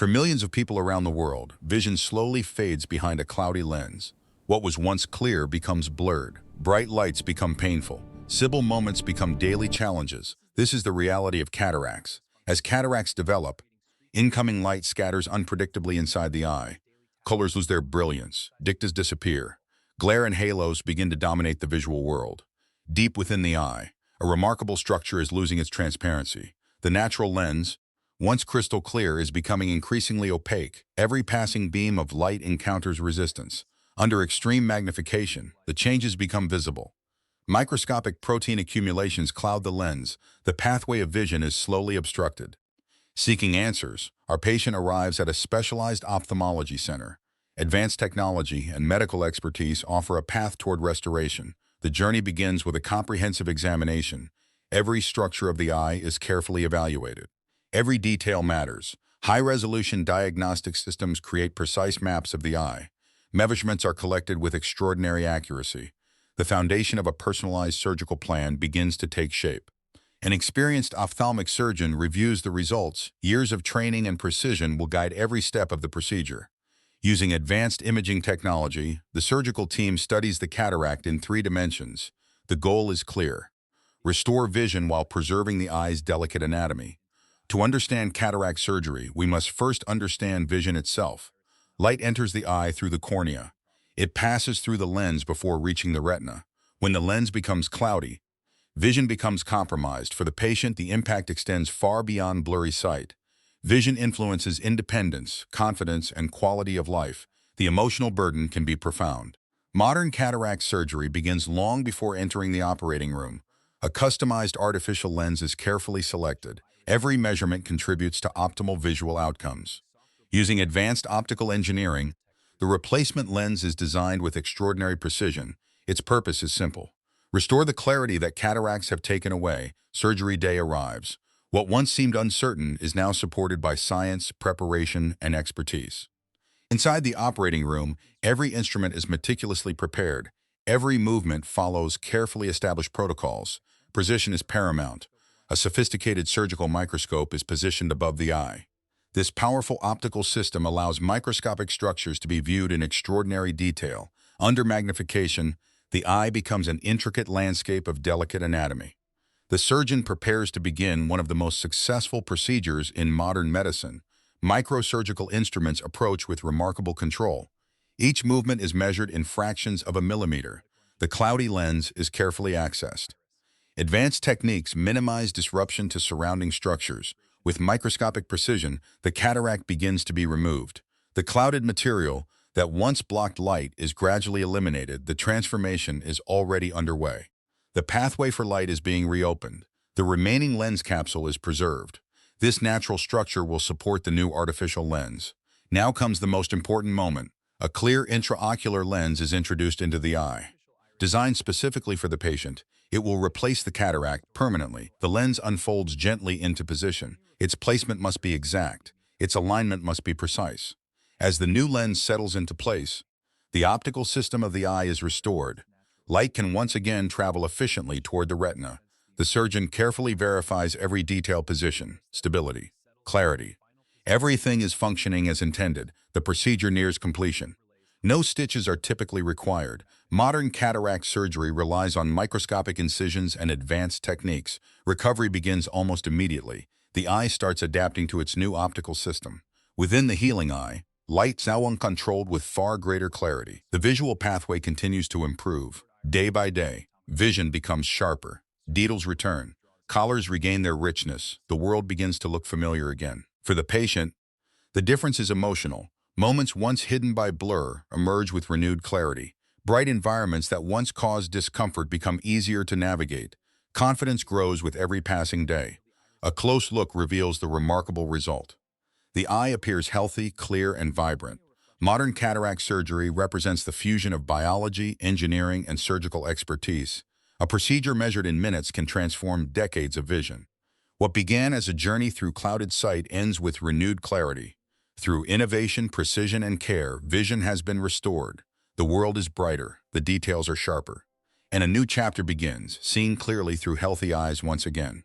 For millions of people around the world, vision slowly fades behind a cloudy lens. What was once clear becomes blurred. Bright lights become painful. Simple moments become daily challenges. This is the reality of cataracts. As cataracts develop, incoming light scatters unpredictably inside the eye. Colors lose their brilliance. Dictas disappear. Glare and halos begin to dominate the visual world. Deep within the eye, a remarkable structure is losing its transparency. The natural lens, once crystal clear, is becoming increasingly opaque. Every passing beam of light encounters resistance. Under extreme magnification, the changes become visible. Microscopic protein accumulations cloud the lens. The pathway of vision is slowly obstructed. Seeking answers, our patient arrives at a specialized ophthalmology center. Advanced technology and medical expertise offer a path toward restoration. The journey begins with a comprehensive examination. Every structure of the eye is carefully evaluated. Every detail matters. High-resolution diagnostic systems create precise maps of the eye. Measurements are collected with extraordinary accuracy. The foundation of a personalized surgical plan begins to take shape. An experienced ophthalmic surgeon reviews the results. Years of training and precision will guide every step of the procedure. Using advanced imaging technology, the surgical team studies the cataract in 3 dimensions. The goal is clear: restore vision while preserving the eye's delicate anatomy. To understand cataract surgery, we must first understand vision itself. Light enters the eye through the cornea. It passes through the lens before reaching the retina. When the lens becomes cloudy, vision becomes compromised. For the patient, the impact extends far beyond blurry sight. Vision influences independence, confidence, and quality of life. The emotional burden can be profound. Modern cataract surgery begins long before entering the operating room. A customized artificial lens is carefully selected. Every measurement contributes to optimal visual outcomes. Using advanced optical engineering, the replacement lens is designed with extraordinary precision. Its purpose is simple: restore the clarity that cataracts have taken away. Surgery day arrives. What once seemed uncertain is now supported by science, preparation, and expertise. Inside the operating room, every instrument is meticulously prepared. Every movement follows carefully established protocols. Precision is paramount. A sophisticated surgical microscope is positioned above the eye. This powerful optical system allows microscopic structures to be viewed in extraordinary detail. Under magnification, the eye becomes an intricate landscape of delicate anatomy. The surgeon prepares to begin one of the most successful procedures in modern medicine. Microsurgical instruments approach with remarkable control. Each movement is measured in fractions of a millimeter. The cloudy lens is carefully accessed. Advanced techniques minimize disruption to surrounding structures. With microscopic precision, the cataract begins to be removed. The clouded material that once blocked light is gradually eliminated. The transformation is already underway. The pathway for light is being reopened. The remaining lens capsule is preserved. This natural structure will support the new artificial lens. Now comes the most important moment. A clear intraocular lens is introduced into the eye. Designed specifically for the patient, it will replace the cataract permanently. The lens unfolds gently into position. Its placement must be exact. Its alignment must be precise. As the new lens settles into place, the optical system of the eye is restored. Light can once again travel efficiently toward the retina. The surgeon carefully verifies every detail: position, stability, clarity. Everything is functioning as intended. The procedure nears completion. No stitches are typically required. Modern cataract surgery relies on microscopic incisions and advanced techniques. Recovery begins almost immediately. The eye starts adapting to its new optical system. Within the healing eye, light now uncontrolled with far greater clarity. The visual pathway continues to improve. Day by day, vision becomes sharper. Details return. Colors regain their richness. The world begins to look familiar again. For the patient, the difference is emotional. Moments once hidden by blur emerge with renewed clarity. Bright environments that once caused discomfort become easier to navigate. Confidence grows with every passing day. A close look reveals the remarkable result. The eye appears healthy, clear, and vibrant. Modern cataract surgery represents the fusion of biology, engineering, and surgical expertise. A procedure measured in minutes can transform decades of vision. What began as a journey through clouded sight ends with renewed clarity. Through innovation, precision, and care, vision has been restored. The world is brighter, the details are sharper, and a new chapter begins, seeing clearly through healthy eyes once again.